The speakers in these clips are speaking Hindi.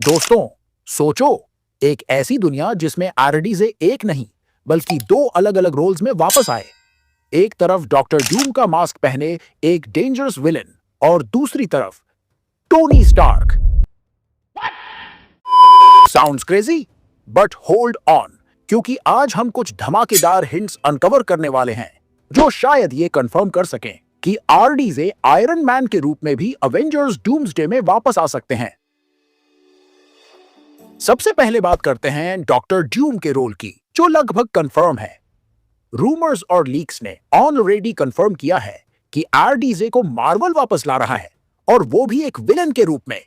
दोस्तों, सोचो, एक ऐसी दुनिया जिसमें आरडीजे एक नहीं बल्कि दो अलग अलग रोल्स में वापस आए। एक तरफ डॉक्टर डूम का मास्क पहने एक डेंजरस विलेन और दूसरी तरफ Tony Stark. Sounds crazy, but hold on, क्योंकि आज हम कुछ धमाकेदार हिंट्स अनकवर करने वाले हैं जो शायद ये कंफर्म कर सकें कि आरडीजे आयरन मैन के रूप में भी अवेंजर्स डूम्सडे में वापस आ सकते हैं। सबसे पहले बात करते हैं डॉक्टर ड्यूम के रोल की, जो लगभग कंफर्म है। रूमर्स और लीक्स ने ऑलरेडी कंफर्म किया है कि आरडीजे को मार्वल वापस ला रहा है, और वो भी एक विलन के रूप में।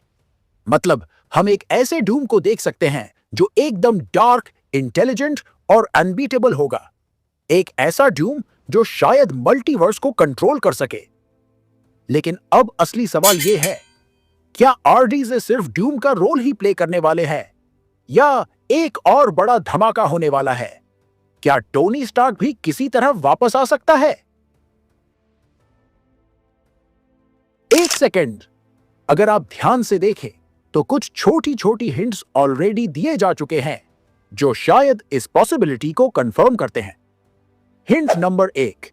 मतलब हम एक ऐसे डूम को देख सकते हैं जो एकदम डार्क, इंटेलिजेंट और अनबीटेबल होगा। एक ऐसा डूम जो शायद मल्टीवर्स को कंट्रोल कर सके। लेकिन अब असली सवाल यह है, क्या आरडीजे सिर्फ डूम का रोल ही प्ले करने वाले हैं, या एक और बड़ा धमाका होने वाला है? क्या टोनी स्टार्क भी किसी तरह वापस आ सकता है? एक सेकंड, अगर आप ध्यान से देखें तो कुछ छोटी छोटी हिंट्स ऑलरेडी दिए जा चुके हैं जो शायद इस पॉसिबिलिटी को कंफर्म करते हैं। हिंट नंबर 1,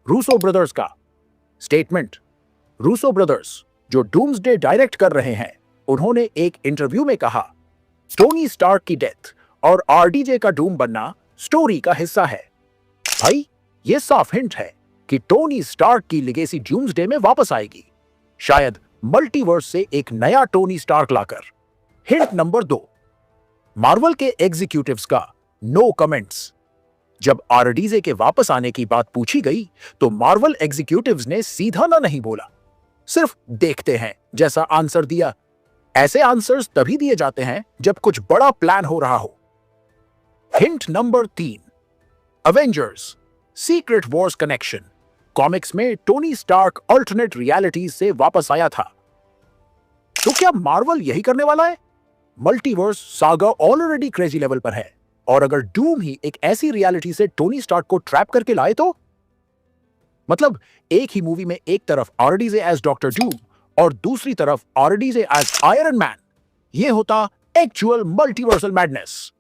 रूसो ब्रदर्स का स्टेटमेंट। रूसो ब्रदर्स, जो डूम्सडे डायरेक्ट कर रहे हैं, उन्होंने एक इंटरव्यू में कहा, टोनी स्टार्क की डेथ और आरडीजे का डूम बनना स्टोरी का हिस्सा है। भाई, यह साफ हिंट है कि टोनी स्टार्क की लेगेसी डूम्सडे में वापस आएगी, शायद मल्टीवर्स से एक नया टोनी स्टार्क लाकर। हिंट नंबर 2, मार्वल के एग्जीक्यूटिव्स का नो कमेंट्स। जब आरडीजे के वापस आने की बात पूछी गई तो मार्वल एग्जीक्यूटिव्स ने सीधा ना नहीं बोला, सिर्फ देखते हैं जैसा आंसर दिया। ऐसे आंसर्स तभी दिए जाते हैं जब कुछ बड़ा प्लान हो रहा हो। Hint number 3, Avengers secret Wars connection. Comics में टोनी स्टार्क अल्टरनेट रियलिटीज से वापस आया था, तो क्या मार्वल यही करने वाला है? Multiverse saga already crazy level पर है, और अगर डूम ही एक ऐसी रियलिटी से टोनी स्टार्क को ट्रैप करके लाए तो? मतलब एक ही मूवी में एक तरफ आरडीजे एज डॉक्टर डूम और दूसरी तरफ आरडीजे एज आयरन मैन। यह होता एक्चुअल मल्टीवर्सल मैडनेस।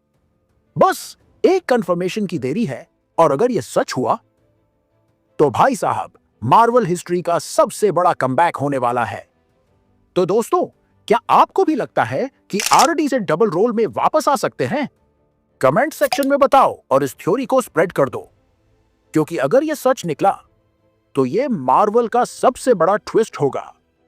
बस एक कंफर्मेशन की देरी है, और अगर यह सच हुआ तो भाई साहब, मार्वल हिस्ट्री का सबसे बड़ा कमबैक होने वाला है। तो दोस्तों, क्या आपको भी लगता है कि आरडीजे डबल रोल में वापस आ सकते हैं? कमेंट सेक्शन में बताओ और इस थ्योरी को स्प्रेड कर दो, क्योंकि अगर यह सच निकला तो यह मार्वल का सबसे बड़ा ट्विस्ट होगा।